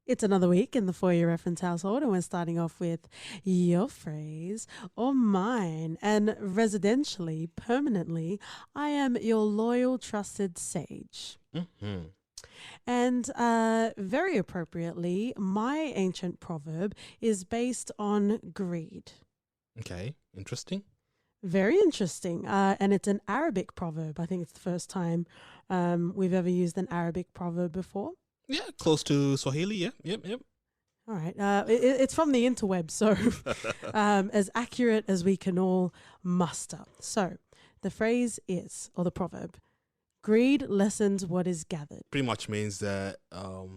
It's another week in the For Your Reference household, and we're starting off with your phrase or mine. And residentially, permanently, I am your loyal, trusted sage. Mm-hmm. And very appropriately, my ancient proverb is based on greed. Okay, interesting. Very interesting. And it's an Arabic proverb. I think it's the first time we've ever used an Arabic proverb before. Yeah, close to Swahili. Yeah, yep. All right. It's from the interweb, so as accurate as we can all muster. So the phrase is, or the proverb, greed lessens what is gathered. Pretty much means that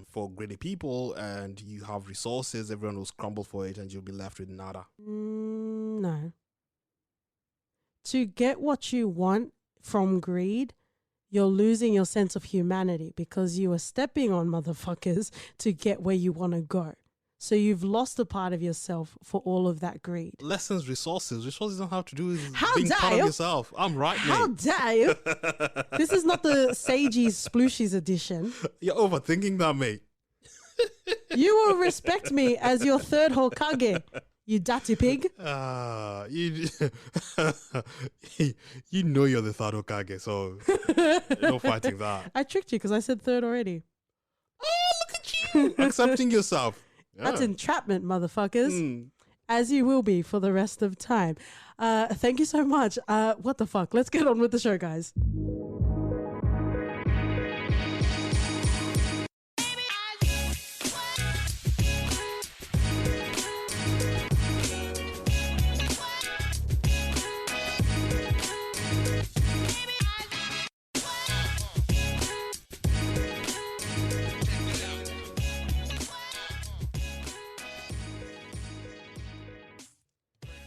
for greedy people and you have resources, everyone will scramble for it and you'll be left with nada. No. To get what you want from greed, you're losing your sense of humanity because you are stepping on motherfuckers to get where you want to go. So you've lost a part of yourself for all of that greed. Lessons, resources. Resources don't have to do with How being dare part of you? yourself. I'm right, How mate. dare you? This is not the Sagey's Splooshies edition. You're overthinking that, mate. You will respect me as your third Hokage, you dirty pig. You you know you're the third Hokage, so no fighting that. I tricked you because I said third already. Oh, look at you accepting yourself. Yeah. That's entrapment, motherfuckers. Mm. As you will be for the rest of time. Thank you so much. What the fuck? Let's get on with the show, guys.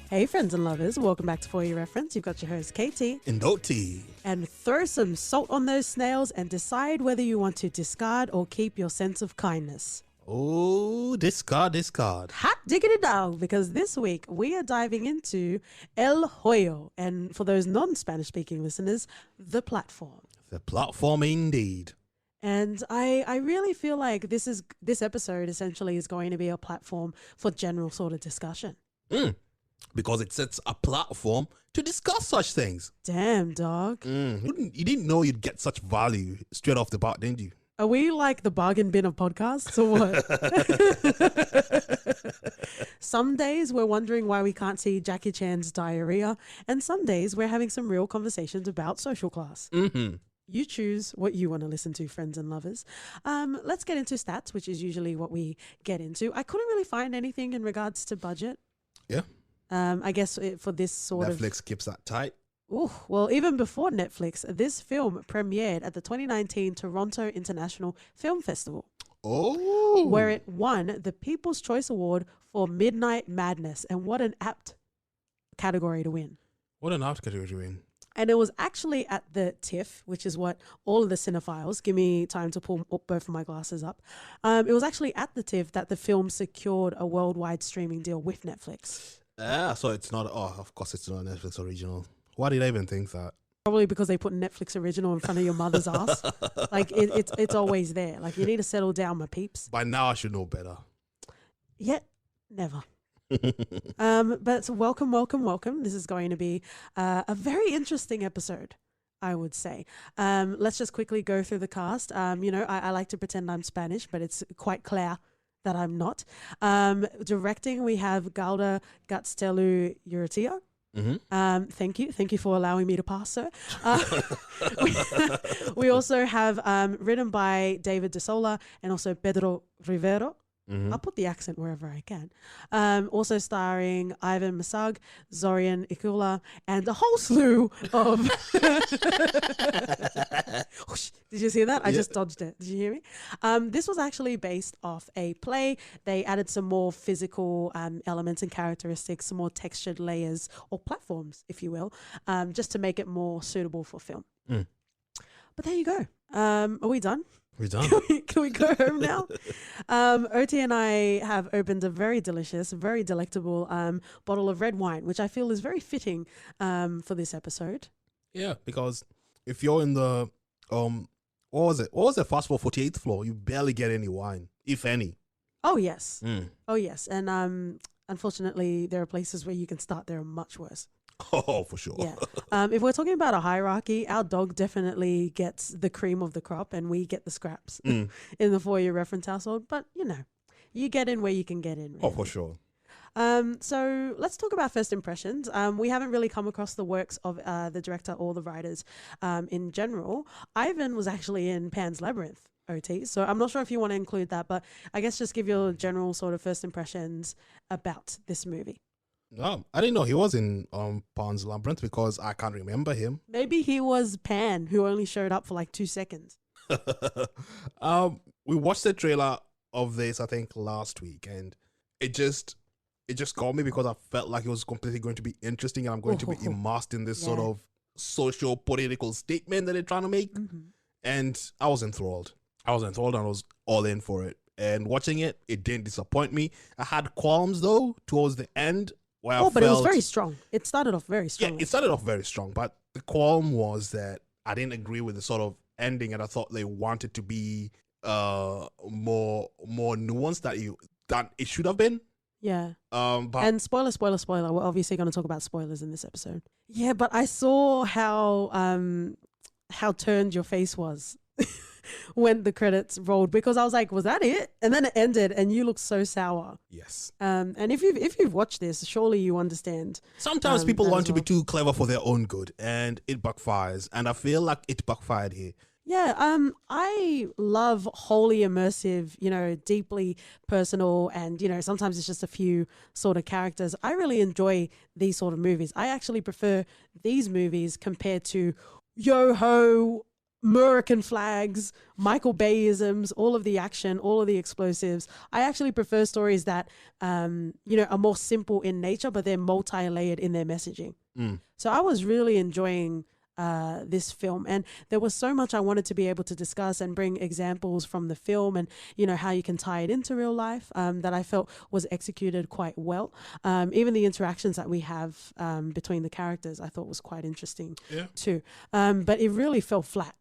Hey, friends and lovers. Welcome back to For Your Reference. You've got your host, KT. Indoti. And throw some salt on those snails and decide whether you want to discard or keep your sense of kindness. Oh, discard. Hot diggity dog, because this week we are diving into El Hoyo. And for those non-Spanish speaking listeners, the platform. The platform indeed. And I really feel like this episode essentially is going to be a platform for general sort of discussion. Because it sets a platform to discuss such things. Damn, dog. You didn't know you'd get such value straight off the bat, didn't you? Are we like the bargain bin of podcasts or what? Some days we're wondering why we can't see Jackie Chan's diarrhea, and some days we're having some real conversations about social class. Mm-hmm. You choose what you want to listen to, friends and lovers. Let's get into stats, which is usually what we get into. I couldn't really find anything in regards to budget. Yeah. I guess for this sort of... Netflix keeps that tight. Ooh, well, even before Netflix, this film premiered at the 2019 Toronto International Film Festival. Oh. Where it won the People's Choice Award for Midnight Madness. And what an apt category to win. What an art category to win. And it was actually at the TIFF, which is what all of the cinephiles, give me time to pull both of my glasses up. It was actually at the TIFF that the film secured a worldwide streaming deal with Netflix. So it's not, of course it's not a Netflix original. Why did I even think that? Probably because they put Netflix original in front of your mother's ass. Like it's always there. Like you need to settle down, my peeps. By now I should know better. Yet, never. But welcome. This is going to be a very interesting episode, I would say. Let's just quickly go through the cast. I like to pretend I'm Spanish, but it's quite clear that I'm not. Directing, we have Galda Gatstelu Uritia. Mm-hmm. Thank you for allowing me to pass, sir. We also have written by David De Sola and also Pedro Rivero. Mm-hmm. I'll put the accent wherever I can. Also starring Ivan Masag, Zorian Ikula, and a whole slew of... Did you see that? I just dodged it. Did you hear me? This was actually based off a play. They added some more physical elements and characteristics, some more textured layers or platforms, if you will, just to make it more suitable for film. But there you go. Are we done? We're done. Can we go home now? Oti and I have opened a very delicious, very delectable bottle of red wine, which I feel is very fitting for this episode. Yeah, because if you're in the what was it? What was the fast for 48th floor? You barely get any wine, if any. Oh yes. Mm. Oh yes. And unfortunately there are places where you can start that are much worse. Oh, for sure. Yeah. If we're talking about a hierarchy, our dog definitely gets the cream of the crop and we get the scraps Mm. in the For You reference household. But, you know, you get in where you can get in. Really. Oh, for sure. So let's talk about first impressions. We haven't really come across the works of the director or the writers in general. Ivan was actually in Pan's Labyrinth, OT. So I'm not sure if you want to include that, but I guess just give your general sort of first impressions about this movie. No, I didn't know he was in Pan's Labyrinth because I can't remember him. Maybe he was Pan, who only showed up for like 2 seconds. We watched the trailer of this, I think, last week, and it just got me because I felt like it was completely going to be interesting and I'm going to be immersed in this sort of social political statement that they're trying to make. Mm-hmm. And I was enthralled. And I was all in for it. And watching it, it didn't disappoint me. I had qualms though towards the end. But it was very strong. It started off very strong. Yeah, it started off very strong, but the qualm was that I didn't agree with the sort of ending, and I thought they wanted to be more nuanced that it should have been. Yeah. But and spoiler. We're obviously going to talk about spoilers in this episode. Yeah, but I saw how turned your face was when the credits rolled, because I was like, was that it? And then it ended and you looked so sour. yes. And if you've watched this, surely you understand. Sometimes people want to be well. too clever for their own good, and it backfires. And I feel like it backfired here. Yeah, I love wholly immersive, you know, deeply personal, and, you know, sometimes it's just a few sort of characters. I really enjoy these sort of movies. I actually prefer these movies compared to Yo-Ho, American flags, Michael Bayisms, all of the action, all of the explosives. I actually prefer stories that, you know, are more simple in nature, but they're multi-layered in their messaging. Mm. So I was really enjoying this film, and there was so much I wanted to be able to discuss and bring examples from the film, and, you know, how you can tie it into real life, that I felt was executed quite well. Even the interactions that we have between the characters I thought was quite interesting too. But it really fell flat,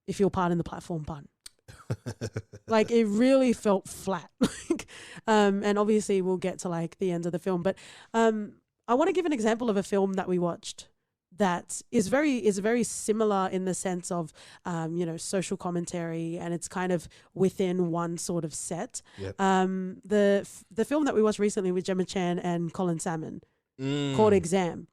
if you'll pardon the platform pun. Like, it really felt flat. And obviously we'll get to like the end of the film, but I want to give an example of a film that we watched that is very similar in the sense of, you know, social commentary, and it's kind of within one sort of set. Yep. The film that we watched recently with Gemma Chan and Colin Salmon called Exam.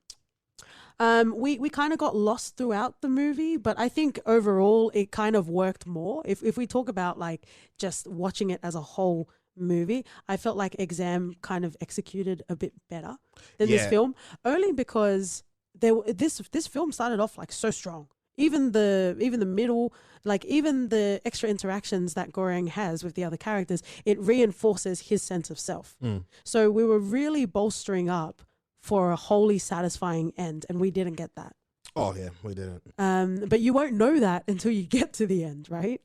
We kind of got lost throughout the movie, but I think overall it kind of worked more. If we talk about like just watching it as a whole movie, I felt like Exam kind of executed a bit better than this film, only because this film started off like so strong. Even the middle, like even the extra interactions that Goreng has with the other characters, it reinforces his sense of self. So we were really bolstering up for a wholly satisfying end, and we didn't get that. Oh yeah, we didn't. But you won't know that until you get to the end, right?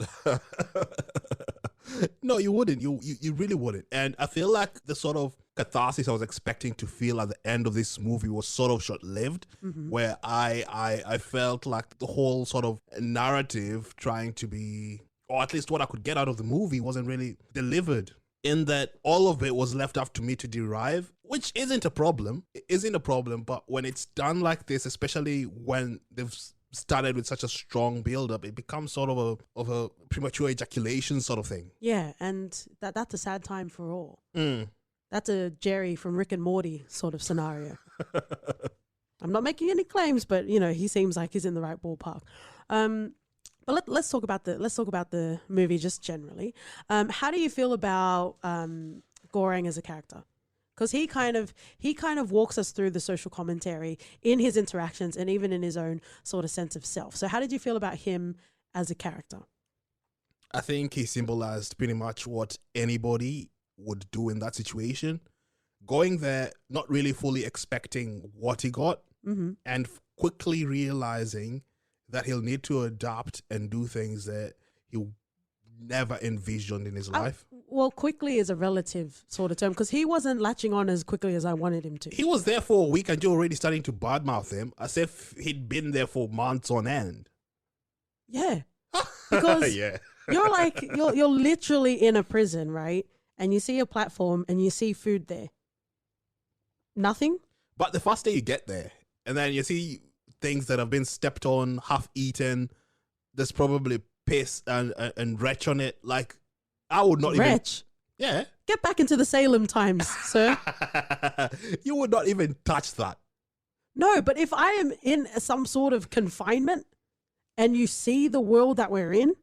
No, you wouldn't. You really wouldn't. And I feel like the sort of catharsis I was expecting to feel at the end of this movie was sort of short-lived, where I felt like the whole sort of narrative trying to be, or at least what I could get out of the movie, wasn't really delivered, in that all of it was left up to me to derive, which isn't a problem. It isn't a problem, but when it's done like this, especially when they've started with such a strong build-up, it becomes sort of a premature ejaculation sort of thing. Yeah, and that's a sad time for all. That's a Jerry from Rick and Morty sort of scenario. I'm not making any claims, but, you know, he seems like he's in the right ballpark. But let's talk about the movie just generally. How do you feel about Goreng as a character? Because he kind of walks us through the social commentary in his interactions and even in his own sort of sense of self. So how did you feel about him as a character? I think he symbolized pretty much what anybody would do in that situation. Going there, not really fully expecting what he got, and quickly realizing that he'll need to adapt and do things that he never envisioned in his life. Well, quickly is a relative sort of term, because he wasn't latching on as quickly as I wanted him to. He was there for a week and you're already starting to badmouth him as if he'd been there for months on end. Yeah. Because you're like, you're literally in a prison, right? and you see a platform and you see food there. Nothing? But the first day you get there, and then you see things that have been stepped on, half eaten, there's probably piss and wretch on it. Like, I would not even. Wretch? Yeah. Get back into the Salem times, sir. You would not even touch that. No, but if I am in some sort of confinement and you see the world that we're in,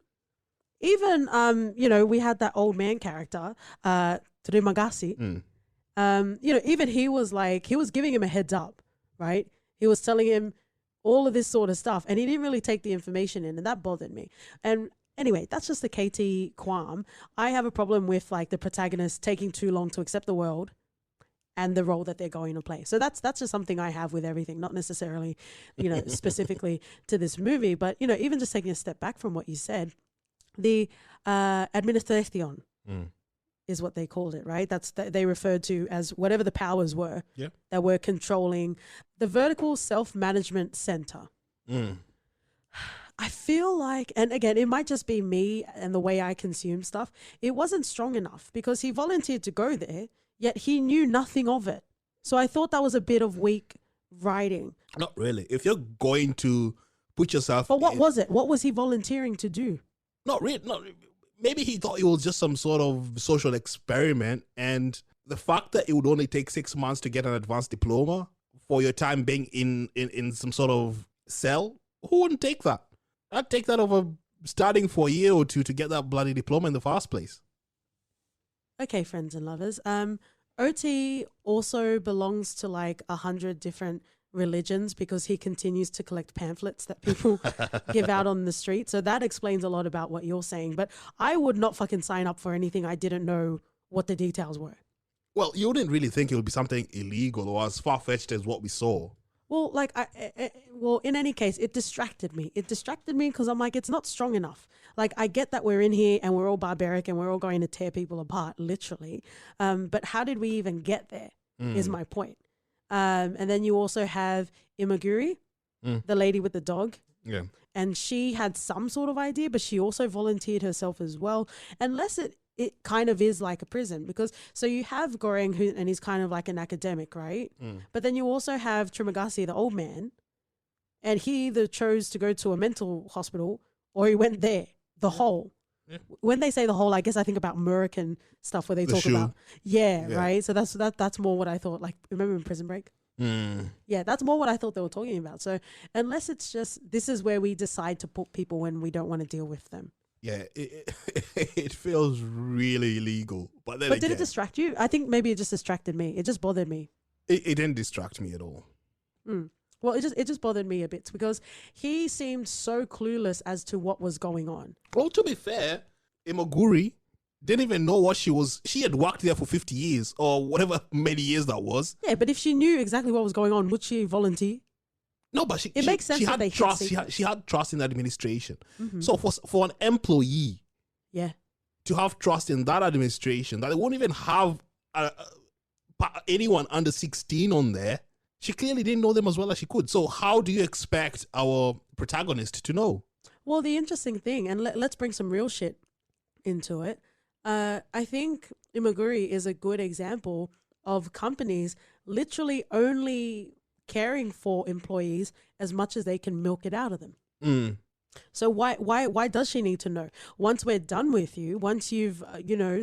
even, we had that old man character, Trimagasi. Even he was giving him a heads up, right? He was telling him all of this sort of stuff, and he didn't really take the information in, and that bothered me. And anyway, that's just the KT qualm. I have a problem with like the protagonist taking too long to accept the world and the role that they're going to play. So that's just something I have with everything, not necessarily, specifically to this movie, but even just taking a step back from what you said, the administración is what they called it, right? They referred to as whatever the powers were that were controlling the vertical self-management center. I feel like, and again, it might just be me and the way I consume stuff, it wasn't strong enough because he volunteered to go there, yet he knew nothing of it. So I thought that was a bit of weak writing. Not really. If you're going to put yourself... But what was it? What was he volunteering to do? Not really. Maybe he thought it was just some sort of social experiment, and the fact that it would only take 6 months to get an advanced diploma for your time being in some sort of cell, who wouldn't take that? I'd take that over starting for a year or two to get that bloody diploma in the first place. Okay, friends and lovers. OT also belongs to like 100 different religions because he continues to collect pamphlets that people give out on the street. So that explains a lot about what you're saying. But I would not fucking sign up for anything I didn't know what the details were. Well, you wouldn't really think it would be something illegal or as far-fetched as what we saw. Well, like, in any case, it distracted me. It distracted me because I'm like, it's not strong enough. Like, I get that we're in here and we're all barbaric and we're all going to tear people apart, literally. But how did we even get there is my point. And then you also have Imaguri, the lady with the dog. Yeah. And she had some sort of idea, but she also volunteered herself as well. Unless it kind of is like a prison because so you have Goreng and he's kind of like an academic, right? But then you also have Trimagasi, the old man, and he either chose to go to a mental hospital or he went there, the hole. Yeah. When they say the whole, I guess I think about American stuff where they talk about, right? So that's more what I thought. Like, remember in Prison Break? Yeah, that's more what I thought they were talking about. So unless it's just, this is where we decide to put people when we don't want to deal with them. Yeah, it feels really illegal. But did it distract you? I think maybe it just distracted me. It just bothered me. It didn't distract me at all. Well, it just bothered me a bit because he seemed so clueless as to what was going on. Well, to be fair, Imoguri didn't even know what she was. She had worked there for 50 years or whatever many years that was. Yeah, but if she knew exactly what was going on, would she volunteer? No, but it makes sense. She had trust. She had trust in the administration. So for an employee, to have trust in that administration, that they won't even have anyone under 16 on there, she clearly didn't know them as well as she could. So how do you expect our protagonist to know? Well, the interesting thing, and let's bring some real shit into it. I think Imaguri is a good example of companies literally only caring for employees as much as they can milk it out of them. So why does she need to know? Once we're done with you, once you've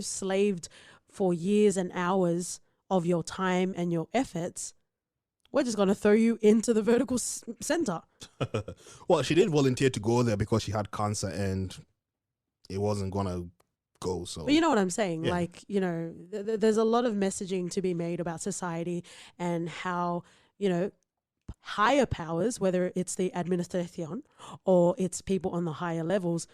slaved for years and hours of your time and your efforts, we're just going to throw you into the vertical center. Well, she did volunteer to go there because she had cancer and it wasn't going to go. So, but you know what I'm saying? Yeah. Like, there's a lot of messaging to be made about society and how, higher powers, whether it's the administración or it's people on the higher levels,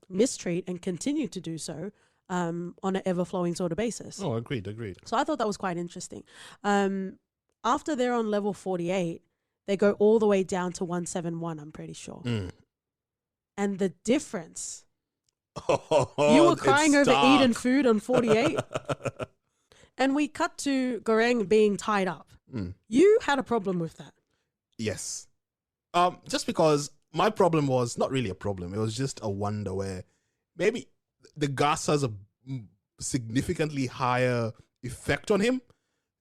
mistreat, and continue to do so on an ever-flowing sort of basis. Oh, agreed. So I thought that was quite interesting. After they're on level 48, they go all the way down to 171, I'm pretty sure. And the difference... you were crying over eating food on 48? And we cut to Goreng being tied up. You had a problem with that. Yes. Just because my problem was not really a problem. It was just a wonder where maybe the gas has a significantly higher effect on him.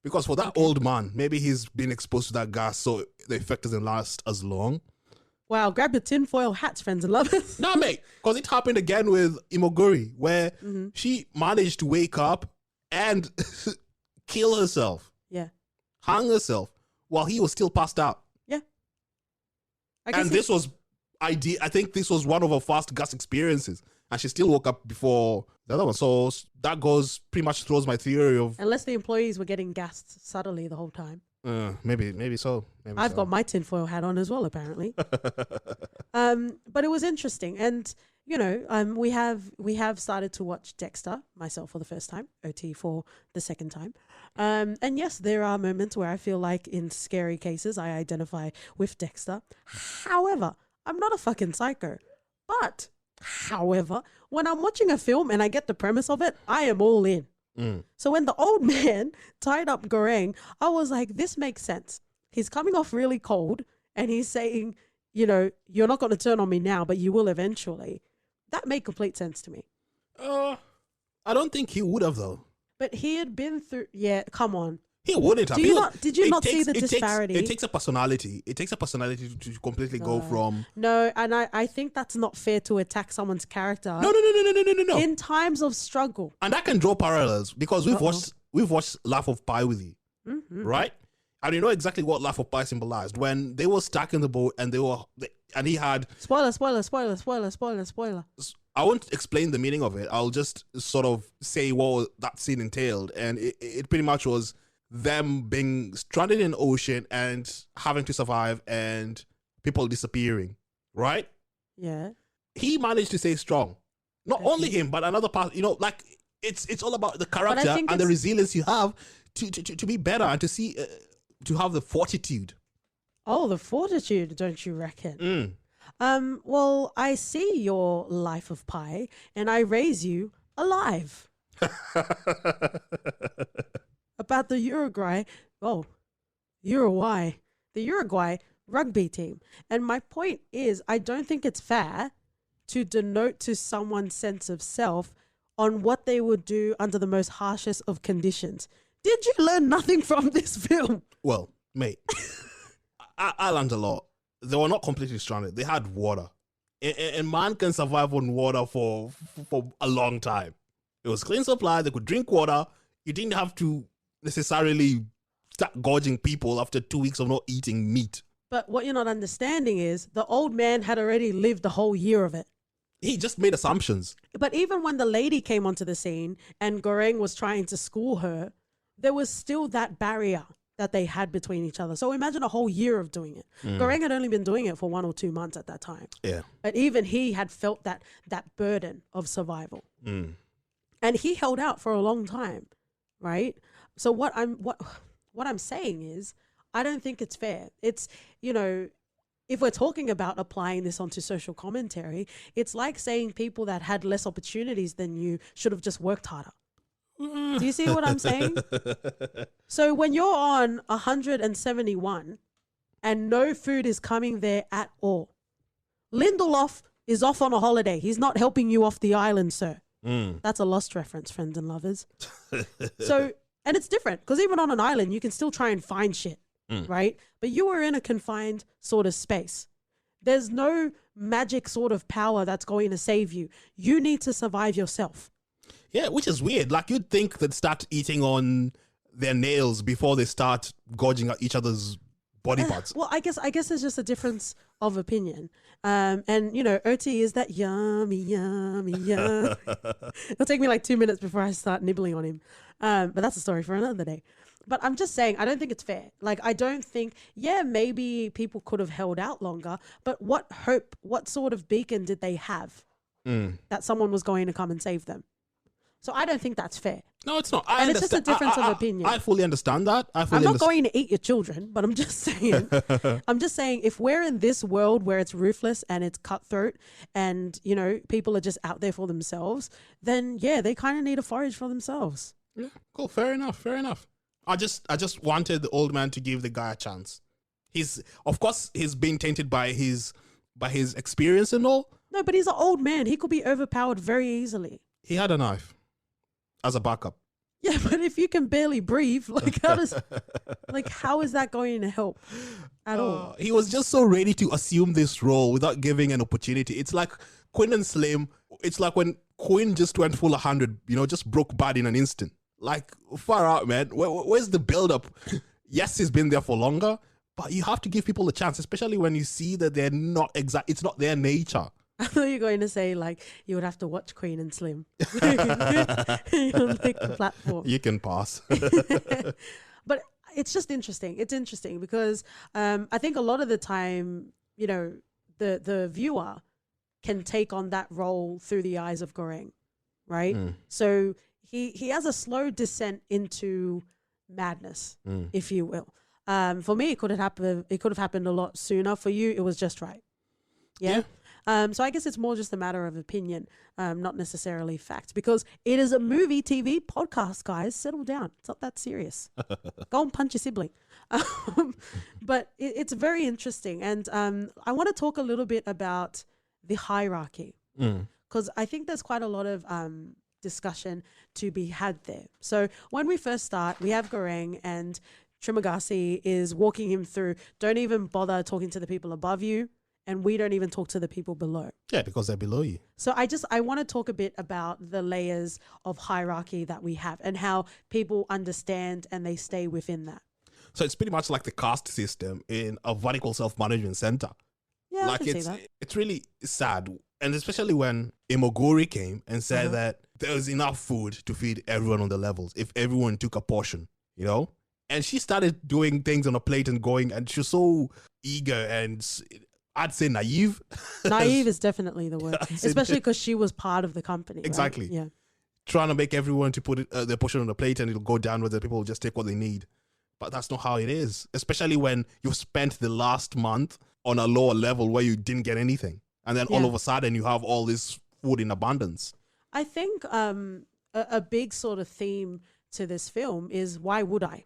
Because for that old man, maybe he's been exposed to that gas, so the effect doesn't last as long. Wow, grab your tinfoil hats, friends and lovers. No, mate, because it happened again with Imoguri, where she managed to wake up and kill herself, Yeah. hang herself, while he was still passed out. Yeah. And this was, I think this was one of her first gas experiences. And she still woke up before the other one. So that pretty much throws my theory of... Unless the employees were getting gassed subtly the whole time. Maybe so. I've got my tinfoil hat on as well, apparently. But it was interesting. And, you know, we have started to watch Dexter, myself for the first time, OT for the second time. And yes, there are moments where I feel like in scary cases, I identify with Dexter. However, I'm not a fucking psycho. But... however, when I'm watching a film and I get the premise of it, I am all in. So when the old man tied up Goreng, I was like, this makes sense. He's coming off really cold and he's saying, you know, you're not going to turn on me now, but you will eventually. That made complete sense to me. I don't think he would have, though. But he had been through, yeah, come on. He wouldn't have. Did you not see the disparity? It takes a personality. It takes a personality to completely go from... No, and I think that's not fair to attack someone's character. No. In times of struggle. And I can draw parallels because we've watched Laugh of Pi with you, right? And you know exactly what Laugh of Pi symbolized. When they were stuck in the boat and he had... Spoiler. I won't explain the meaning of it. I'll just sort of say what that scene entailed. And it pretty much was... them being stranded in the ocean and having to survive and people disappearing, right? Yeah. He managed to stay strong. Not only him, but another part, you know, like it's all about the character and the resilience you have to be better and to see, to have the fortitude. Oh, the fortitude, don't you reckon? Well, I see your Life of Pi and I raise you alive. About the Uruguay rugby team. And my point is, I don't think it's fair to denote to someone's sense of self on what they would do under the most harshest of conditions. Did you learn nothing from this film? Well, mate, I learned a lot. They were not completely stranded. They had water. And man can survive on water for a long time. It was clean supply. They could drink water. You didn't have to necessarily start gorging people after 2 weeks of not eating meat. But what you're not understanding is the old man had already lived the whole year of it. He just made assumptions. But even when the lady came onto the scene and Goreng was trying to school her, there was still that barrier that they had between each other. So imagine a whole year of doing it. Goreng had only been doing it for 1 or 2 months at that time. Yeah. But even he had felt that burden of survival. And he held out for a long time, right? So what I'm saying is, I don't think it's fair. It's, you know, if we're talking about applying this onto social commentary, it's like saying people that had less opportunities than you should have just worked harder. Do you see what I'm saying? So when you're on 171 and no food is coming there at all, Lindelof is off on a holiday. He's not helping you off the island, sir. That's a Lost reference, friends and lovers. So, and it's different because even on an island, you can still try and find shit, right? But you are in a confined sort of space. There's no magic sort of power that's going to save you. You need to survive yourself. Yeah, which is weird. Like, you'd think they'd start eating on their nails before they start gorging at each other's body parts. Well, I guess it's just a difference of opinion. And, you know, OT is that yummy, yummy, yum. It'll take me like 2 minutes before I start nibbling on him. But that's a story for another day. But I'm just saying, I don't think it's fair. Like, I don't think, yeah, maybe people could have held out longer, but what hope, what sort of beacon did they have that someone was going to come and save them? So I don't think that's fair. No, it's not. It's just a difference of opinion. I fully understand that. I'm not going to eat your children, but I'm just saying, if we're in this world where it's ruthless and it's cutthroat and, you know, people are just out there for themselves, then yeah, they kind of need to forage for themselves. Yeah, cool. Fair enough. I just wanted the old man to give the guy a chance. Of course, he's been tainted by his experience and all. No, but he's an old man. He could be overpowered very easily. He had a knife. as a backup. Yeah, but if you can barely breathe, how is that going to help at all? He was just so ready to assume this role without giving an opportunity. It's like Quinn and Slim. It's like when Quinn just went full 100, just broke bad in an instant. Like, far out, man. Where's the build-up? Yes, he's been there for longer, but you have to give people a chance, especially when you see that they're not it's not their nature. I thought you were going to say, you would have to watch Queen and Slim on the platform. You can pass. But it's just interesting. It's interesting because I think a lot of the time, the viewer can take on that role through the eyes of Goreng, right? So he has a slow descent into madness, if you will. For me, it could have happened. It could have happened a lot sooner. For you, it was just right. Yeah. So I guess it's more just a matter of opinion, not necessarily fact, because it is a movie TV podcast, guys. Settle down. It's not that serious. Go and punch your sibling. But it's very interesting. And I want to talk a little bit about the hierarchy, because I think there's quite a lot of discussion to be had there. So when we first start, we have Goreng, and Trimagasi is walking him through, don't even bother talking to the people above you. And we don't even talk to the people below. Yeah, because they're below you. So I want to talk a bit about the layers of hierarchy that we have and how people understand and they stay within that. So it's pretty much like the caste system in a vertical self-management center. Yeah, I can see that. It's really sad. And especially when Imoguri came and said that there was enough food to feed everyone on the levels if everyone took a portion, And she started doing things on a plate and going, and she was so eager and I'd say naive. Naive is definitely the word, especially because she was part of the company. Exactly. Right? Yeah. Trying to make everyone to put their portion on the plate and it'll go down where the people will just take what they need. But that's not how it is, especially when you've spent the last month on a lower level where you didn't get anything. And then all of a sudden you have all this food in abundance. I think a big sort of theme to this film is why would I?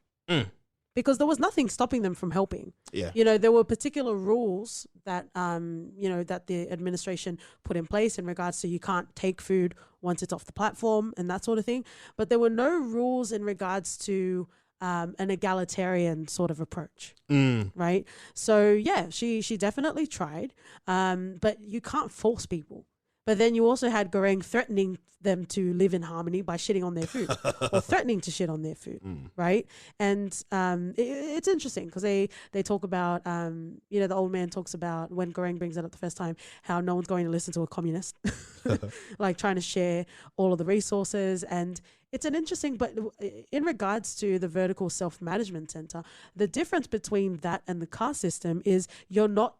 Because there was nothing stopping them from helping. Yeah. There were particular rules that, that the administration put in place in regards to you can't take food once it's off the platform and that sort of thing. But there were no rules in regards to an egalitarian sort of approach. Right. So, yeah, she definitely tried. But you can't force people. But then you also had Goreng threatening them to live in harmony by shitting on their food or threatening to shit on their food, right? And it's interesting because they talk about, the old man talks about when Goreng brings it up the first time, how no one's going to listen to a communist, like trying to share all of the resources. And it's an interesting, but in regards to the vertical self-management center, the difference between that and the caste system is you're not,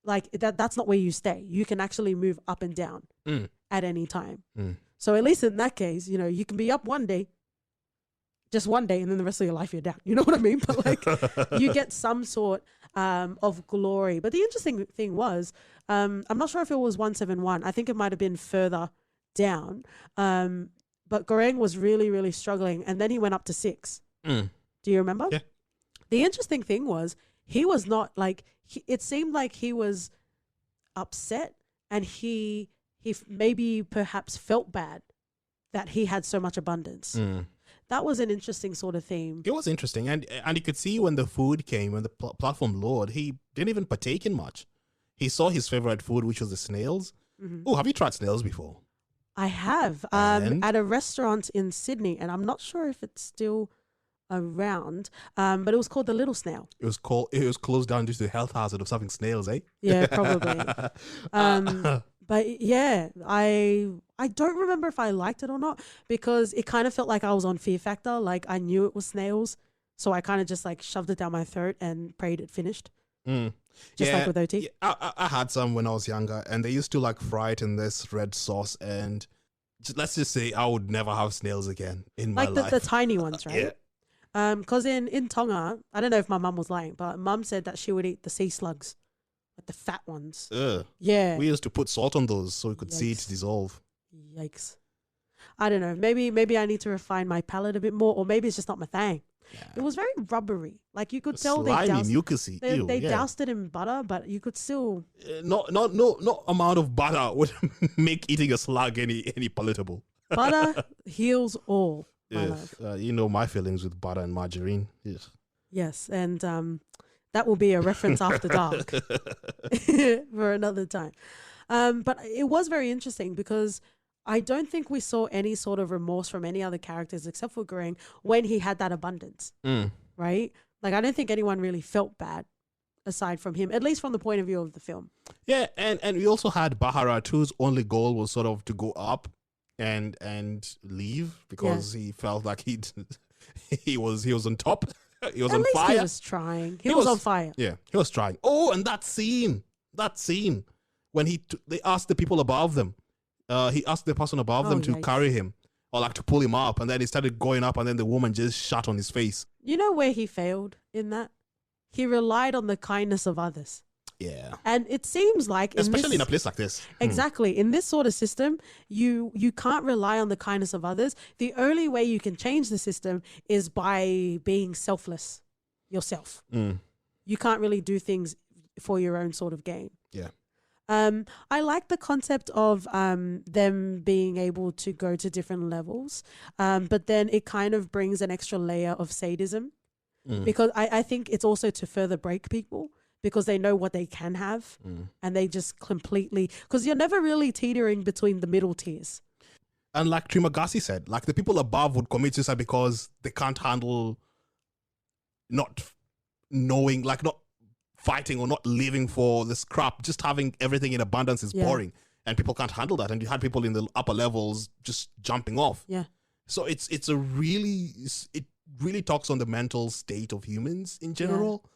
like that's not where you stay. You can actually move up and down at any time. So at least in that case, you can be up one day, just one day, and then the rest of your life you're down. You know what I mean? But you get some sort of glory. But the interesting thing was, I'm not sure if it was 171. I think it might have been further down. But Goreng was really, really struggling. And then he went up to 6. Do you remember? Yeah. The interesting thing was he was not it seemed like he was upset and he maybe perhaps felt bad that he had so much abundance. That was an interesting sort of theme. It was interesting. And you could see when the food came, when the platform lowered, he didn't even partake in much. He saw his favorite food, which was the snails. Oh, have you tried snails before? I have. At a restaurant in Sydney, and I'm not sure if it's still around, but it was called the Little Snail. It was closed down due to the health hazard of serving snails, eh? Yeah, probably. But yeah, I don't remember if I liked it or not because it kind of felt like I was on Fear Factor. Like I knew it was snails, so I kind of just shoved it down my throat and prayed it finished. Just like with OT. Yeah, I had some when I was younger, and they used to fry it in this red sauce. And let's just say I would never have snails again in my life. Like the tiny ones, right? Yeah. Because in Tonga, I don't know if my mum was lying, but mum said that she would eat the sea slugs, like the fat ones. Yeah. We used to put salt on those so we could see it dissolve. Yikes. I don't know. Maybe I need to refine my palate a bit more, or maybe it's just not my thing. Yeah. It was very rubbery. Like you could tell mucousy. They doused it in butter, but you could still no amount of butter would make eating a slug any palatable. Butter heals all, my love. You know my feelings with butter and margarine. Yes. Yes, and that will be a reference after dark for another time. But it was very interesting because I don't think we saw any sort of remorse from any other characters except for Goreng when he had that abundance, right? Like, I don't think anyone really felt bad aside from him, at least from the point of view of the film. Yeah, and we also had Baharat, whose only goal was sort of to go up and leave because he felt like he was on top. He was At on least fire. he was trying. He was on fire. Yeah, he was trying. Oh, and that scene when they asked the people above them, he asked the person above them to carry him or like to pull him up, and then he started going up, and then the woman just shut on his face. You know where he failed in that? He relied on the kindness of others. Yeah. And it seems like especially in a place like this. Exactly. In this sort of system, you can't rely on the kindness of others. The only way you can change the system is by being selfless yourself. You can't really do things for your own sort of gain. Yeah. I like the concept of them being able to go to different levels, but then it kind of brings an extra layer of sadism because I think it's also to further break people. Because they know what they can have and they just completely, because you're never really teetering between the middle tiers. And like Trimagasi said, like the people above would commit suicide because they can't handle not knowing, like not fighting or not living for the scrap. Just having everything in abundance is boring and people can't handle that. And you had people in the upper levels just jumping off. Yeah. So it really talks on the mental state of humans in general. Yeah.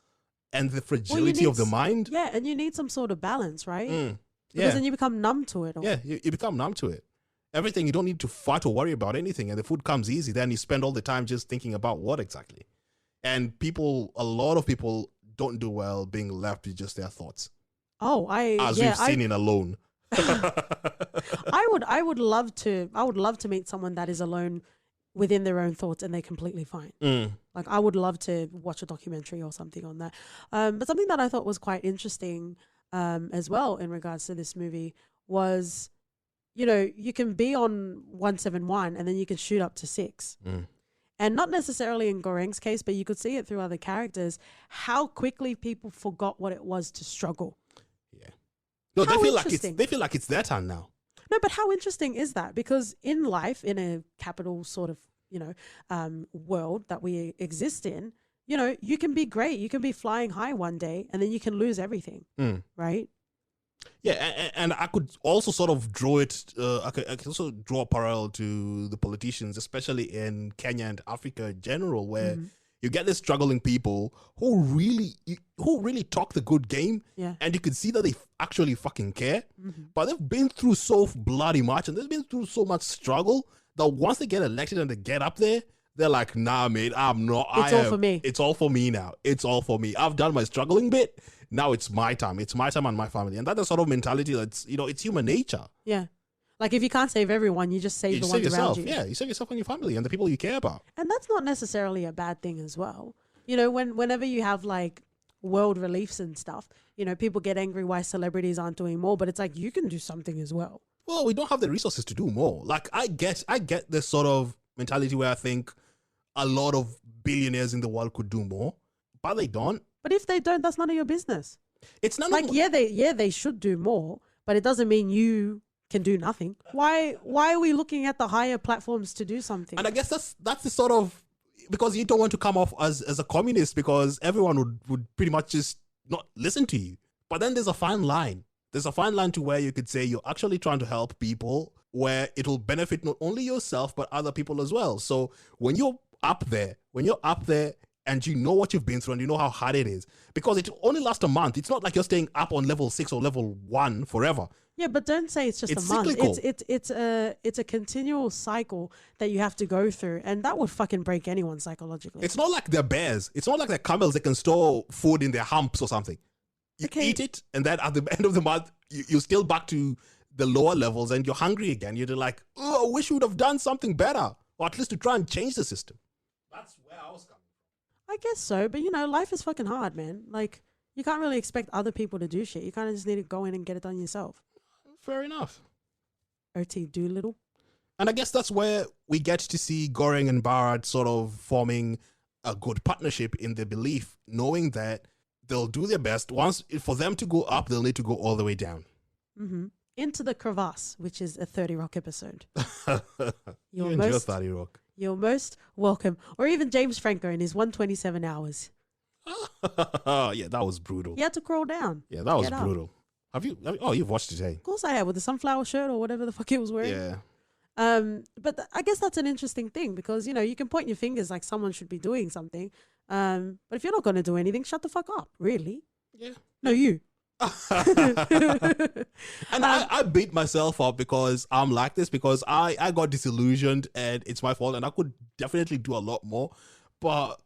And the fragility of the mind. Yeah, and you need some sort of balance, right? Because then you become numb to it. Yeah, you become numb to it. Everything, you don't need to fight or worry about anything. And the food comes easy. Then you spend all the time just thinking about what exactly. And a lot of people don't do well being left with just their thoughts. Oh, we've seen in Alone. I would love to meet someone that is alone within their own thoughts and they're completely fine. Like, I would love to watch a documentary or something on that. But something that I thought was quite interesting as well in regards to this movie was, you know, you can be on 171 and then you can shoot up to 6. And not necessarily in Goreng's case, but you could see it through other characters, how quickly people forgot what it was to struggle. Yeah. No, they feel like it's their turn now. No, but how interesting is that? Because in life, in a capital sort of, you know, world that we exist in, you know, you can be great. You can be flying high one day and then you can lose everything, right? Yeah, and I could also sort of draw it, I could also draw a parallel to the politicians, especially in Kenya and Africa in general, where you get these struggling people who really talk the good game, and you can see that they actually fucking care, but they've been through so bloody much and they've been through so much struggle that once they get elected and they get up there, they're like, nah, mate, I'm not. For me. It's all for me now. It's all for me. I've done my struggling bit. Now it's my time. It's my time and my family. And that's the sort of mentality that's, you know, it's human nature. Yeah. Like, if you can't save everyone, you just save the ones around you. Yeah, you save yourself and your family and the people you care about. And that's not necessarily a bad thing as well. You know, whenever you have like world reliefs and stuff, you know, people get angry why celebrities aren't doing more, but it's like, you can do something as well. Well, we don't have the resources to do more. Like, I get this sort of mentality where I think a lot of billionaires in the world could do more, but they don't. But if they don't, that's none of your business. It's none like, of they should do more, but it doesn't mean you can do nothing. Why are we looking at the higher platforms to do something? And I guess that's the sort of, because you don't want to come off as a communist, because everyone would pretty much just not listen to you. But then there's a fine line. There's a fine line to where you could say you're actually trying to help people, where it'll benefit not only yourself, but other people as well. So when you're up there and you know what you've been through and you know how hard it is, because it only lasts a month. It's not like you're staying up on level 6 or level 1 forever. Yeah, but don't say it's just a month. Cyclical. It's a continual cycle that you have to go through, and that would fucking break anyone psychologically. It's not like they're bears. It's not like they're camels that can store food in their humps or something. You eat it, and then at the end of the month, you're still back to the lower levels, and you're hungry again. You're like, oh, I wish we would have done something better, or at least to try and change the system. That's where I was coming from. I guess so, but you know, life is fucking hard, man. Like, you can't really expect other people to do shit. You kind of just need to go in and get it done yourself. Fair enough. OT Doolittle. And I guess that's where we get to see Goreng and Barad sort of forming a good partnership in the belief, knowing that they'll do their best. Once for them to go up, they'll need to go all the way down. Mm-hmm. Into the crevasse, which is a 30 Rock episode. You enjoy 30 Rock. You're most welcome. Or even James Franco in his 127 hours. Yeah, that was brutal. He had to crawl down. Yeah, that was brutal. Have you? Oh, you've watched it, hey? Of course I have, with the sunflower shirt or whatever the fuck he was wearing. Yeah. But I guess that's an interesting thing because, you know, you can point your fingers like someone should be doing something. But if you're not going to do anything, shut the fuck up. Really? Yeah. No, you. And I beat myself up because I'm like this, because I got disillusioned and it's my fault and I could definitely do a lot more. But,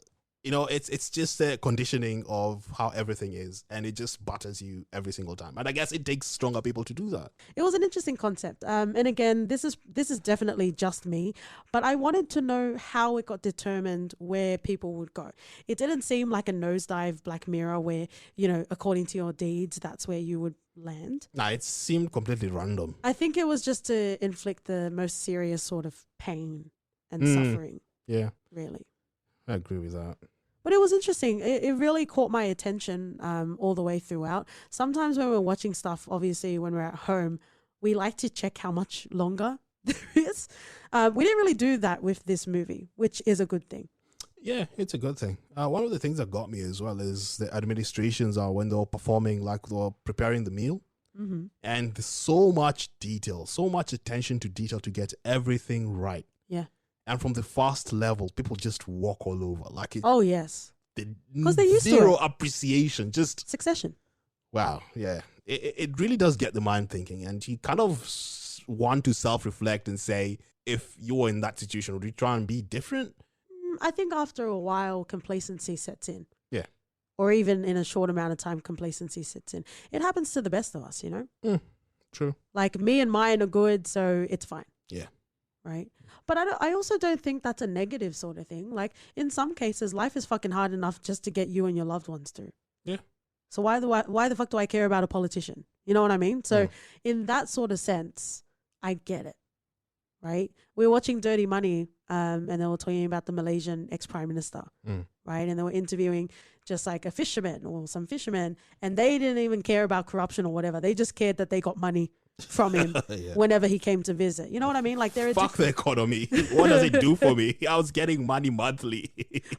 you know, it's just the conditioning of how everything is, and it just butters you every single time. And I guess it takes stronger people to do that. It was an interesting concept. And again, this is definitely just me, but I wanted to know how it got determined where people would go. It didn't seem like a nosedive Black Mirror where, you know, according to your deeds, that's where you would land. Nah, it seemed completely random. I think it was just to inflict the most serious sort of pain and suffering. Yeah. Really. I agree with that. But it was interesting. It really caught my attention all the way throughout. Sometimes when we're watching stuff, obviously when we're at home, we like to check how much longer there is. We didn't really do that with this movie, which is a good thing. Yeah, it's a good thing. One of the things that got me as well is the administrations are when they're performing, like they're preparing the meal. Mm-hmm. And there's so much detail, so much attention to detail to get everything right. Yeah. And from the first level, people just walk all over. Like it, oh, yes. Because they're used to zero it. Appreciation. Just Succession. wow. Yeah. It really does get the mind thinking. And you kind of want to self-reflect and say, if you were in that situation, would you try and be different? I think after a while, complacency sets in. Yeah. Or even in a short amount of time, complacency sets in. It happens to the best of us, you know? True. Like me and mine are good, so it's fine. Yeah. Right. But I also don't think that's a negative sort of thing. Like in some cases, life is fucking hard enough just to get you and your loved ones through. Yeah. So why the fuck do I care about a politician? You know what I mean? So in that sort of sense, I get it. Right. We were watching Dirty Money and they were talking about the Malaysian ex-prime minister. Right. And they were interviewing just like a fisherman or some fishermen, and they didn't even care about corruption or whatever. They just cared that they got money from him whenever he came to visit. You know what I mean? Like they're fuck the economy. What does it do for me? I was getting money monthly.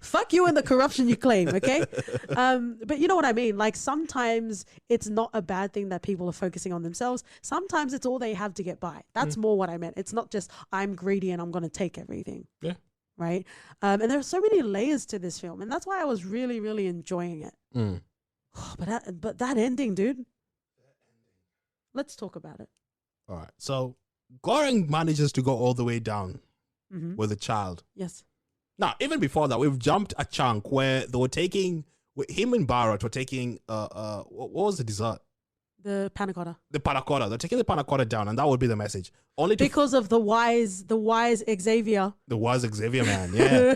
Fuck you and the corruption you claim, okay? But you know what I mean? Like sometimes it's not a bad thing that people are focusing on themselves. Sometimes it's all they have to get by. That's more what I meant. It's not just I'm greedy and I'm going to take everything. Yeah. Right? And there are so many layers to this film, and that's why I was really, really enjoying it. But that ending, dude. Let's talk about it. All right. So Goreng manages to go all the way down with a child. Yes. Now, even before that, we've jumped a chunk where they were taking, him and Barrett were taking, what was the dessert? The panna cotta. The panna cotta. They're taking the panna cotta down, and that would be the message. Only because of the wise Xavier. The wise Xavier man, yeah.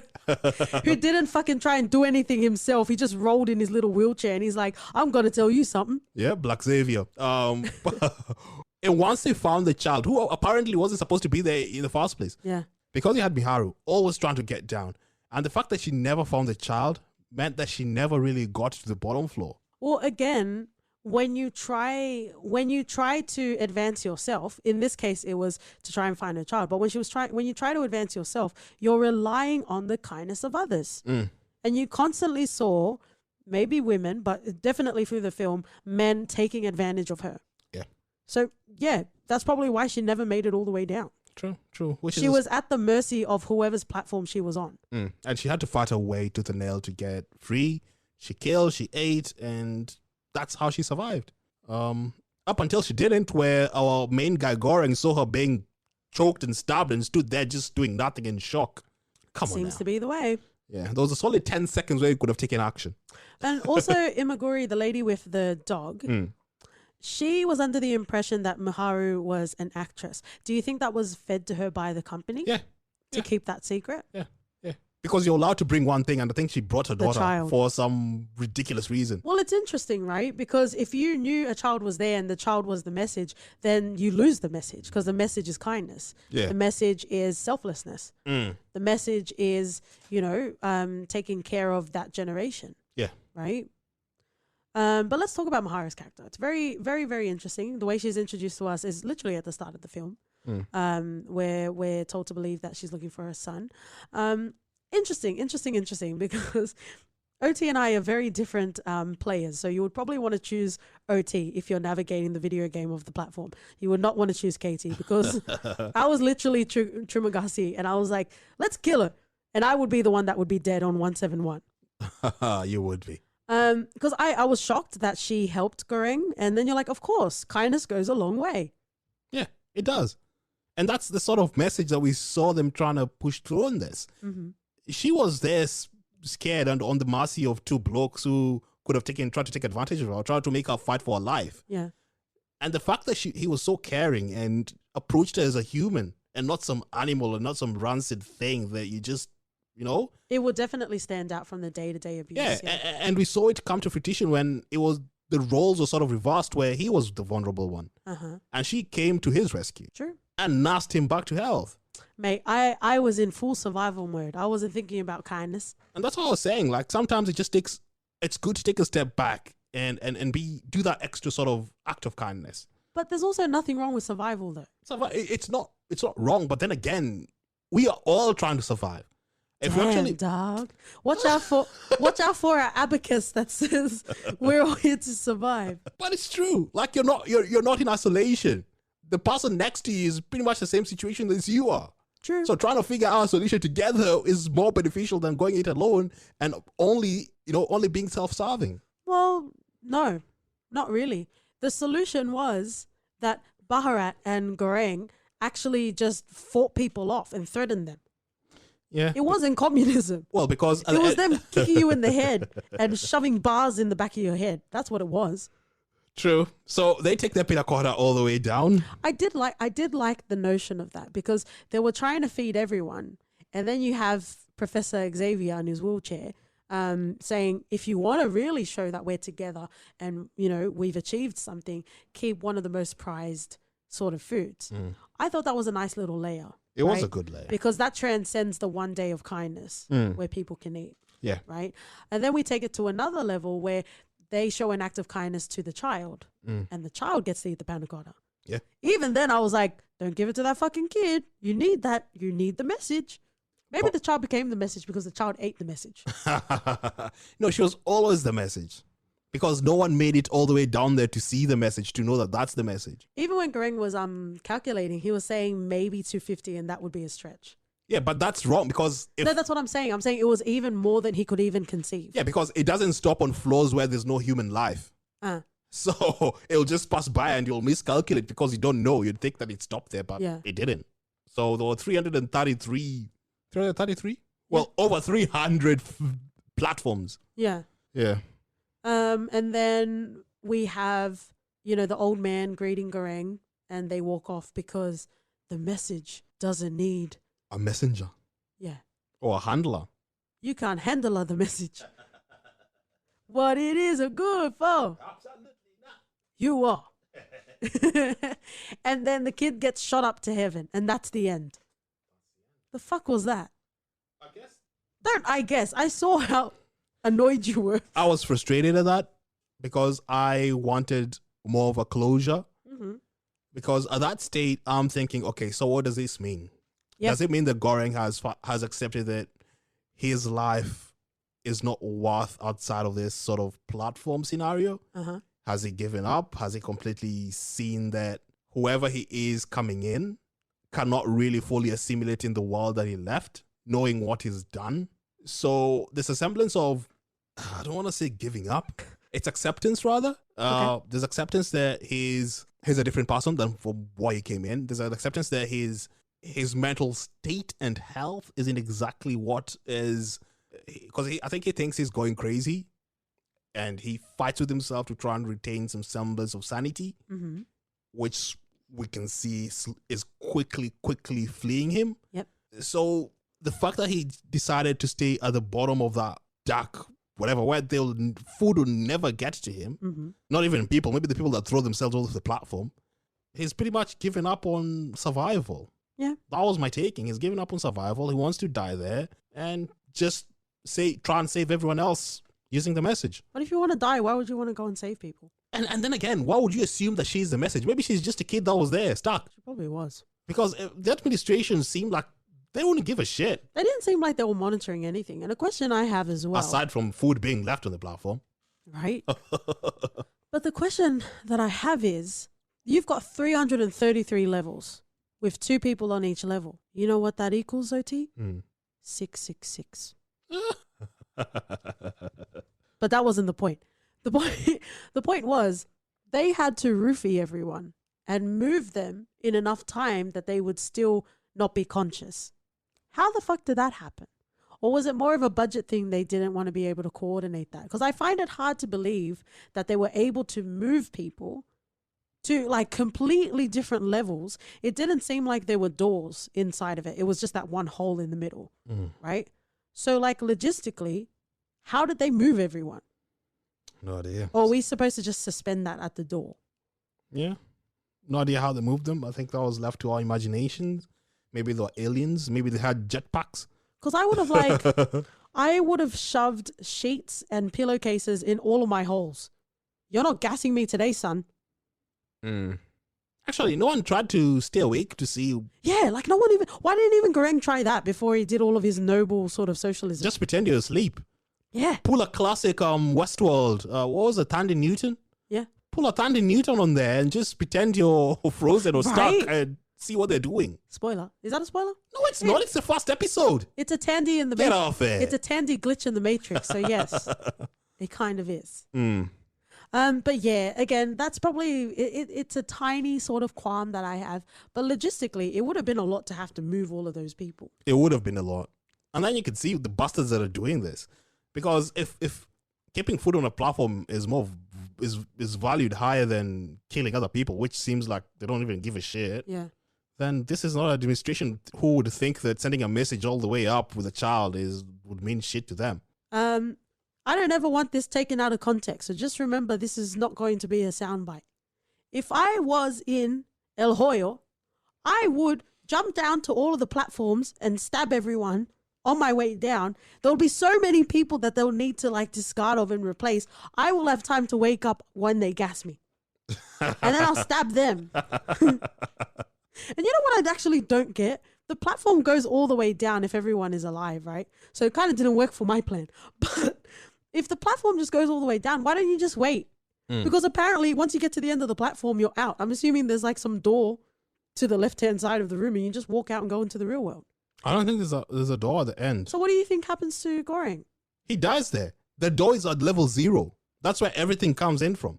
Who didn't fucking try and do anything himself. He just rolled in his little wheelchair and he's like, I'm going to tell you something. Yeah, Black Xavier. And once they found the child, who apparently wasn't supposed to be there in the first place. Yeah. Because he had Miharu, always trying to get down. And the fact that she never found the child meant that she never really got to the bottom floor. Well, again, when you try to advance yourself, in this case it was to try and find a child, but when you try to advance yourself, you're relying on the kindness of others. And you constantly saw, maybe women, but definitely through the film, men taking advantage of her. Yeah. So yeah, that's probably why she never made it all the way down. True. She was at the mercy of whoever's platform she was on. And she had to fight her way tooth and nail to get free. She killed, she ate, and that's how she survived. Up until she didn't, where our main guy Goreng saw her being choked and stabbed and stood there just doing nothing in shock. Come on now. Seems to be the way. Yeah, there was a solid 10 seconds where you could have taken action. And also Imaguri, the lady with the dog, she was under the impression that Miharu was an actress. Do you think that was fed to her by the company? Yeah. To keep that secret? Yeah. because you're allowed to bring one thing, and I think she brought her daughter child. for some ridiculous reason. Well, it's interesting, right? Because if you knew a child was there and the child was the message, then you lose the message because the message is kindness. Yeah. The message is selflessness. The message is, taking care of that generation. Yeah. Right? But let's talk about Mahara's character. It's very, very, very interesting. The way she's introduced to us is literally at the start of the film, where we're told to believe that she's looking for her son. Interesting, because OT and I are very different players. So you would probably want to choose OT if you're navigating the video game of the platform. You would not want to choose Katie because I was literally Trumagasi and I was like, let's kill her. And I would be the one that would be dead on 171. You would be. Because I was shocked that she helped Goreng. And then you're like, of course, kindness goes a long way. Yeah, it does. And that's the sort of message that we saw them trying to push through on this. She was there scared and on the mercy of two blokes who could have tried to take advantage of her, or tried to make her fight for her life. Yeah. And the fact that he was so caring and approached her as a human and not some animal and not some rancid thing that you just, It would definitely stand out from the day-to-day abuse. Yeah, and we saw it come to fruition when the roles were sort of reversed where he was the vulnerable one. And she came to his rescue. True. And nursed him back to health. Mate, I was in full survival mode. I wasn't thinking about kindness. And that's what I was saying. Like, sometimes it's good to take a step back and do that extra sort of act of kindness. But there's also nothing wrong with survival, though. It's not wrong, but then again, we are all trying to survive. If Damn, dog. Watch out for our abacus that says we're all here to survive. But it's true. Like, you're not in isolation. The person next to you is pretty much the same situation as you are. True. So trying to figure out a solution together is more beneficial than going it alone and only being self-serving. Well, no, not really. The solution was that Baharat and Goreng actually just fought people off and threatened them. Yeah. It wasn't communism. Well, because it was them kicking you in the head and shoving bars in the back of your head. That's what it was. True. So they take their pina colada all the way down. I did like the notion of that because they were trying to feed everyone, and then you have Professor Xavier in his wheelchair saying, if you want to really show that we're together and we've achieved something, keep one of the most prized sort of foods. I thought that was a nice little layer. It was a good layer because that transcends the one day of kindness where people can eat. Yeah. Right. And then we take it to another level where they show an act of kindness to the child and the child gets to eat the panna cotta. Yeah. Even then I was like, don't give it to that fucking kid. You need that. You need the message. Maybe the child became the message because the child ate the message. No, she was always the message because no one made it all the way down there to see the message, to know that that's the message. Even when Goreng was calculating, he was saying maybe 250 and that would be a stretch. Yeah, but that's wrong because... No, that's what I'm saying. I'm saying it was even more than he could even conceive. Yeah, because it doesn't stop on floors where there's no human life. So it'll just pass by and you'll miscalculate because you don't know. You'd think that it stopped there, but it didn't. So there were 333? Well, over 300 platforms. Yeah. Yeah. And then we have, the old man greeting Goreng and they walk off because the message doesn't need a messenger. Yeah. Or a handler. You can't handle the message. What it is a good for. Absolutely not. You are. And then the kid gets shot up to heaven and that's the end. The fuck was that? I guess. I saw how annoyed you were. I was frustrated at that because I wanted more of a closure. Because at that state, I'm thinking, okay, so what does this mean? Yep. Does it mean that Goreng has accepted that his life is not worth outside of this sort of platform scenario? Has he given up? Has he completely seen that whoever he is coming in cannot really fully assimilate in the world that he left, knowing what he's done? So there's a semblance of, I don't want to say giving up. It's acceptance rather. Okay. There's acceptance that he's a different person than from why he came in. There's an acceptance that his mental state and health isn't exactly what is, because I think he thinks he's going crazy and he fights with himself to try and retain some semblance of sanity, which we can see is quickly fleeing him. Yep. So the fact that he decided to stay at the bottom of that dark whatever, where food will never get to him, not even people, maybe the people that throw themselves over the platform, he's pretty much given up on survival. Yeah. That was my taking. He's given up on survival. He wants to die there and just try and save everyone else using the message. But if you want to die, why would you want to go and save people? And then again, why would you assume that she's the message? Maybe she's just a kid that was there, stuck. She probably was. Because the administration seemed like they wouldn't give a shit. They didn't seem like they were monitoring anything. And a question I have as well. Aside from food being left on the platform. Right. But the question that I have is, you've got 333 levels with 2 people on each level. You know what that equals, OT? 666. But that wasn't the point. The point was they had to roofie everyone and move them in enough time that they would still not be conscious. How the fuck did that happen? Or was it more of a budget thing? They didn't want to be able to coordinate that? Because I find it hard to believe that they were able to move people to like completely different levels. It didn't seem like there were doors inside of it. It was just that one hole in the middle, right? So like logistically, how did they move everyone? No idea. Or are we supposed to just suspend that at the door? Yeah. No idea how they moved them. I think that was left to our imaginations. Maybe they were aliens. Maybe they had jetpacks. Because I would have shoved sheets and pillowcases in all of my holes. You're not gassing me today, son. Actually, no one tried to stay awake to see. Yeah, like no one even. Why didn't even Goreng try that before he did all of his noble sort of socialism? Just pretend you're asleep. Yeah. Pull a classic Westworld. What was it, Tandy Newton? Yeah. Pull a Tandy Newton on there and just pretend you're frozen or stuck and see what they're doing. Spoiler. Is that a spoiler? No, it's not. It's the first episode. It's a Tandy in the Get Matrix. off it. It's a Tandy glitch in the Matrix. So yes, it kind of is. But yeah, again, that's probably it's a tiny sort of qualm that I have. But logistically, it would have been a lot to have to move all of those people. It would have been a lot. And then you can see the bastards that are doing this. Because if keeping food on a platform is is valued higher than killing other people, which seems like they don't even give a shit. Yeah. Then this is not an administration who would think that sending a message all the way up with a child would mean shit to them. I don't ever want this taken out of context. So just remember, this is not going to be a soundbite. If I was in El Hoyo, I would jump down to all of the platforms and stab everyone on my way down. There'll be so many people that they'll need to like discard of and replace. I will have time to wake up when they gas me. And then I'll stab them. And you know what I actually don't get? The platform goes all the way down if everyone is alive, right? So it kind of didn't work for my plan. But if the platform just goes all the way down, why don't you just wait? Because apparently once you get to the end of the platform, you're out. I'm assuming there's like some door to the left-hand side of the room and you just walk out and go into the real world. I don't think there's a door at the end. So what do you think happens to Goreng? He dies there. The door is at level 0. That's where everything comes in from.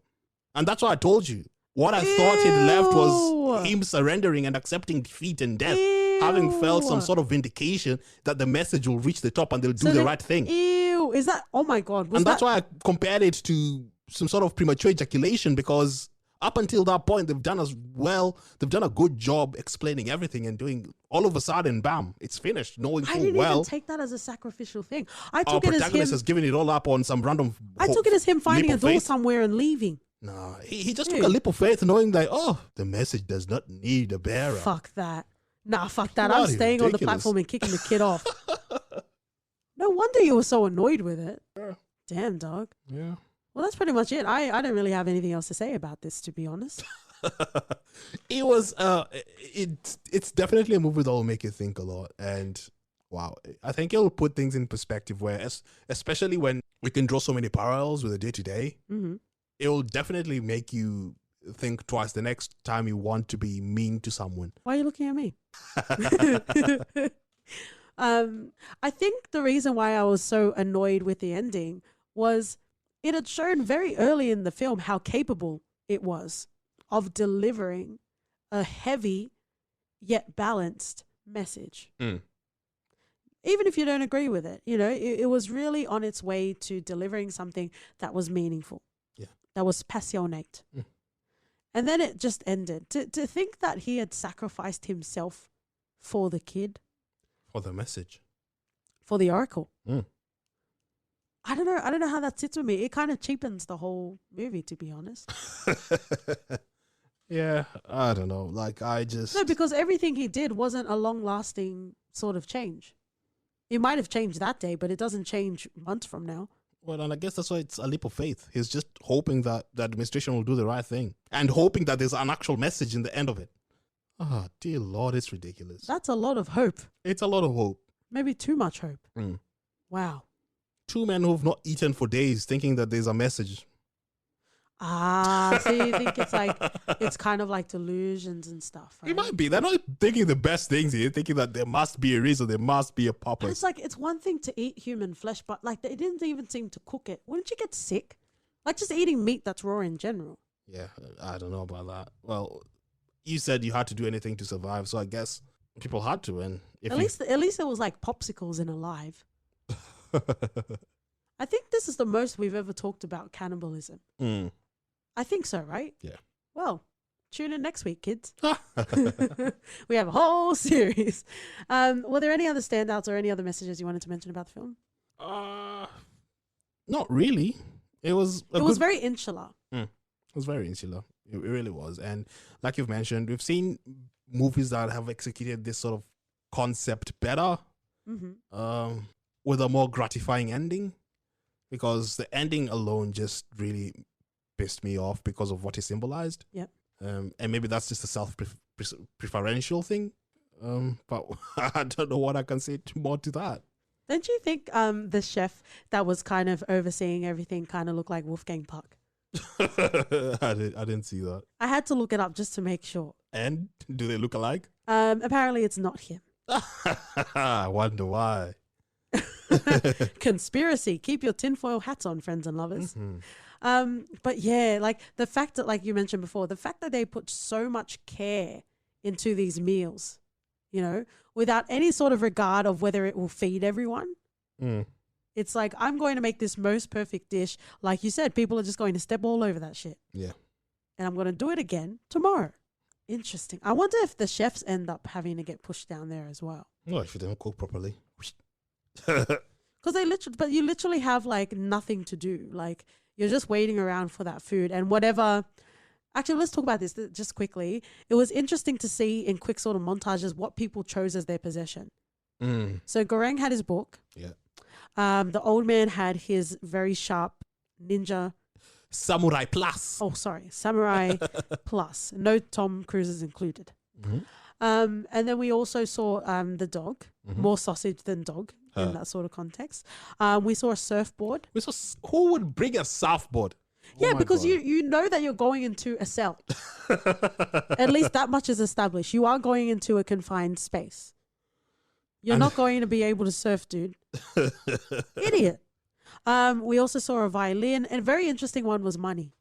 And that's why I told you. What I thought he'd left was him surrendering and accepting defeat and death, having felt some sort of vindication that the message will reach the top and they'll do the right thing. Ew, is that, oh my God. And that's why I compared it to some sort of premature ejaculation, because up until that point, they've done a good job explaining everything and doing, all of a sudden, bam, it's finished, knowing full well. I didn't even take that as a sacrificial thing. I took our it as protagonist him. has given it all up on some random. I took it as him finding a door faith. somewhere and leaving. No, he just took a leap of faith knowing that, the message does not need a bearer. Fuck that. Nah, fuck that. Bloody I'm staying on the ridiculous. platform and kicking the kid off. No wonder you were so annoyed with it. Yeah. Damn, dog. Yeah. Well, that's pretty much it. I don't really have anything else to say about this, to be honest. It was it's definitely a movie that will make you think a lot, and wow, I think it'll put things in perspective where especially when we can draw so many parallels with the day-to-day, it will definitely make you think twice the next time you want to be mean to someone. Why are you looking at me? I think the reason why I was so annoyed with the ending was it had shown very early in the film how capable it was of delivering a heavy yet balanced message. Even if you don't agree with it, you know, it was really on its way to delivering something that was meaningful, that was passionate. And then it just ended. To think that he had sacrificed himself for the kid. For the message. for the Oracle. Mm. I don't know. I don't know how that sits with me. It kind of cheapens the whole movie, to be honest. Yeah, I don't know. Like, I just... No, because everything he did wasn't a long-lasting sort of change. It might have changed that day, but it doesn't change months from now. Well, and I guess that's why it's a leap of faith. He's just hoping that the administration will do the right thing and hoping that there's an actual message in the end of it. Ah, dear Lord, it's ridiculous. That's a lot of hope. It's a lot of hope. Maybe too much hope. Mm. Wow. Two men who've not eaten for days thinking that there's a message. Ah, so you think it's kind of like delusions and stuff, right? It might be. They're not thinking the best things here, thinking that there must be a reason, there must be a And purpose. it's like, it's one thing to eat human flesh, but like they didn't even seem to cook it. Wouldn't you get sick? Like just eating meat that's raw in general. Yeah, I don't know about that. Well, you said you had to do anything to survive, so I guess people had to. And if At least it was like popsicles in Alive. I think this is the most we've ever talked about cannibalism. Mm. I think so, right? Yeah. Well, tune in next week, kids. We have a whole series. Were there any other standouts or any other messages you wanted to mention about the film? Not really. It was very insular. It was very insular. It really was. And like you've mentioned, we've seen movies that have executed this sort of concept better, with a more gratifying ending, because the ending alone just really pissed me off because of what it symbolized. Yep. And maybe that's just a self-preferential thing. But I don't know what I can say more to that. Don't you think the chef that was kind of overseeing everything kind of looked like Wolfgang Puck? I didn't see that. I had to look it up just to make sure. And do they look alike? Apparently it's not him. I wonder why. Conspiracy. Keep your tinfoil hats on, friends and lovers. But yeah, like the fact that, like you mentioned before, the fact that they put so much care into these meals, you know, without any sort of regard of whether it will feed everyone. It's like, I'm going to make this most perfect dish. Like you said, people are just going to step all over that shit. Yeah. And I'm going to do it again tomorrow. Interesting. I wonder if the chefs end up having to get pushed down there as well. Well, if you don't cook properly. Because you literally have like nothing to do. Like you're just waiting around for that food and whatever. Actually, let's talk about this just quickly. It was interesting to see in quick sort of montages what people chose as their possession. So Goreng had his book. Yeah. The old man had his very sharp ninja. Samurai Plus. Oh, sorry. Samurai Plus. No Tom Cruises included. And then we also saw the dog. More sausage than dog in that sort of context. We saw a surfboard. Who would bring a surfboard? Yeah, Oh because God. you know that you're going into a cell. At least that much is established. You are going into a confined space. You're not going to be able to surf, dude. Idiot. We also saw a violin, and a very interesting one was money.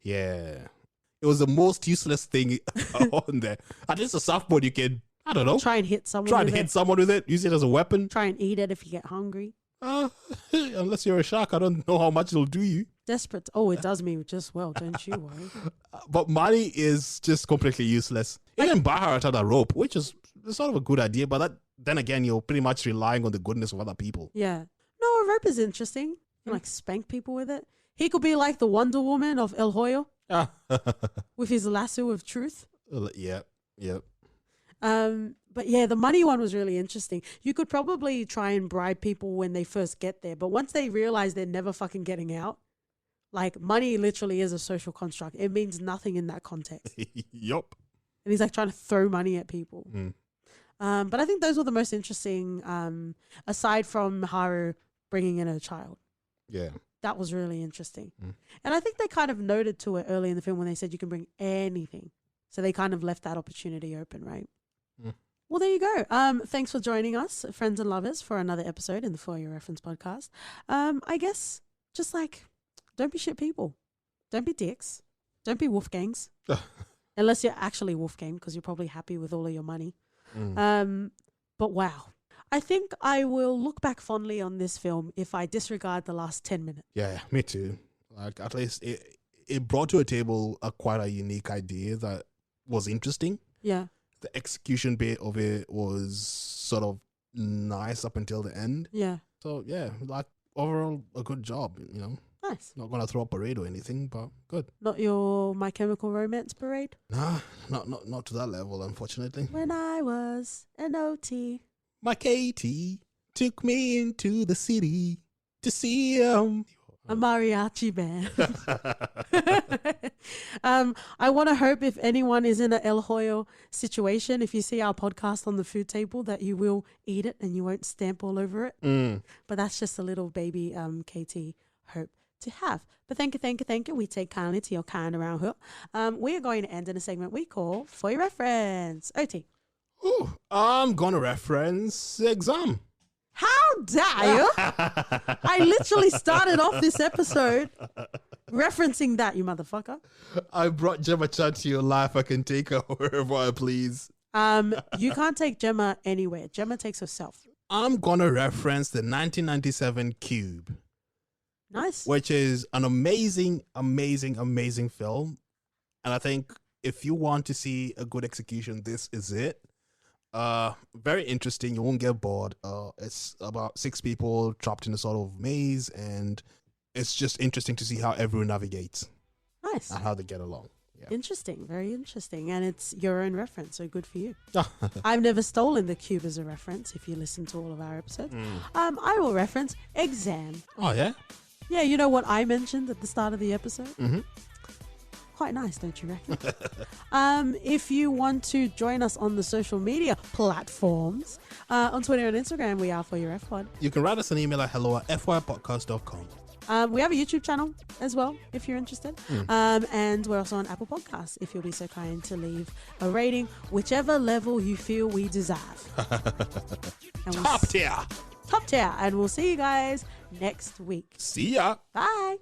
Yeah. It was the most useless thing on there. At least a surfboard you can, I don't know. Try and hit someone With it. Use it as a weapon. Try and eat it if you get hungry. Unless you're a shark, I don't know how much it'll do you. Desperate. Oh, it does me just well, don't you worry. But money is just completely useless. Even Baharat had a rope, which is sort of a good idea, but then again, you're pretty much relying on the goodness of other people. Yeah. No, a rope is interesting. You can like spank people with it. He could be like the Wonder Woman of El Hoyo with his lasso of truth. Yeah. But yeah, the money one was really interesting. You could probably try and bribe people when they first get there, but once they realize they're never fucking getting out, like money literally is a social construct. It means nothing in that context. Yup. And he's like trying to throw money at people. But I think those were the most interesting, aside from Haru bringing in a child. Yeah. That was really interesting. And I think they kind of noted to it early in the film when they said you can bring anything. So they kind of left that opportunity open, right? Well, there you go. Thanks for joining us, friends and lovers, for another episode in the For Your Reference podcast. I guess just like, don't be shit people. Don't be dicks. Don't be Wolfgangs. Unless you're actually Wolfgang, because you're probably happy with all of your money. But wow. I think I will look back fondly on this film if I disregard the last 10 minutes. Yeah, me too. Like, at least it brought to a table quite a unique idea that was interesting. Yeah. The execution bit of it was sort of nice up until the end. Yeah. So yeah, like overall a good job, you know. Nice. Not gonna throw a parade or anything, but good. Not your My Chemical Romance parade? Nah, not to that level, unfortunately. When I was an OT. My Katie took me into the city to see A mariachi band. I want to hope if anyone is in a El Hoyo situation, if you see our podcast on the food table, that you will eat it and you won't stamp all over it. But that's just a little baby KT hope to have. But thank you. We take kindly to your kind around here. We are going to end in a segment we call For Your Reference. OT. Ooh, I'm gonna reference exam. How dare you? I literally started off this episode referencing that, you motherfucker. I brought Gemma Chan to your life. I can take her wherever I please. You can't take Gemma anywhere. Gemma takes herself. I'm gonna reference the 1997 Cube. Nice. Which is an amazing film. And I think if you want to see a good execution, this is it. Very interesting. You won't get bored. It's about 6 people trapped in a sort of maze, and it's just interesting to see how everyone navigates. Nice. And how they get along. Yeah. Interesting. Very interesting. And it's your own reference, so good for you. I've never stolen the Cube as a reference, if you listen to all of our episodes. I will reference exam. Oh, yeah? Yeah, you know what I mentioned at the start of the episode? Mm-hmm. Quite nice, don't you reckon? If you want to join us on the social media platforms, on Twitter and Instagram, we are For Your FPod. You can write us an email at hello@fypodcast.com. We have a YouTube channel as well, if you're interested. And we're also on Apple Podcasts, if you'll be so kind to leave a rating, whichever level you feel we deserve. Top tier. Top tier. And we'll see you guys next week. See ya. Bye.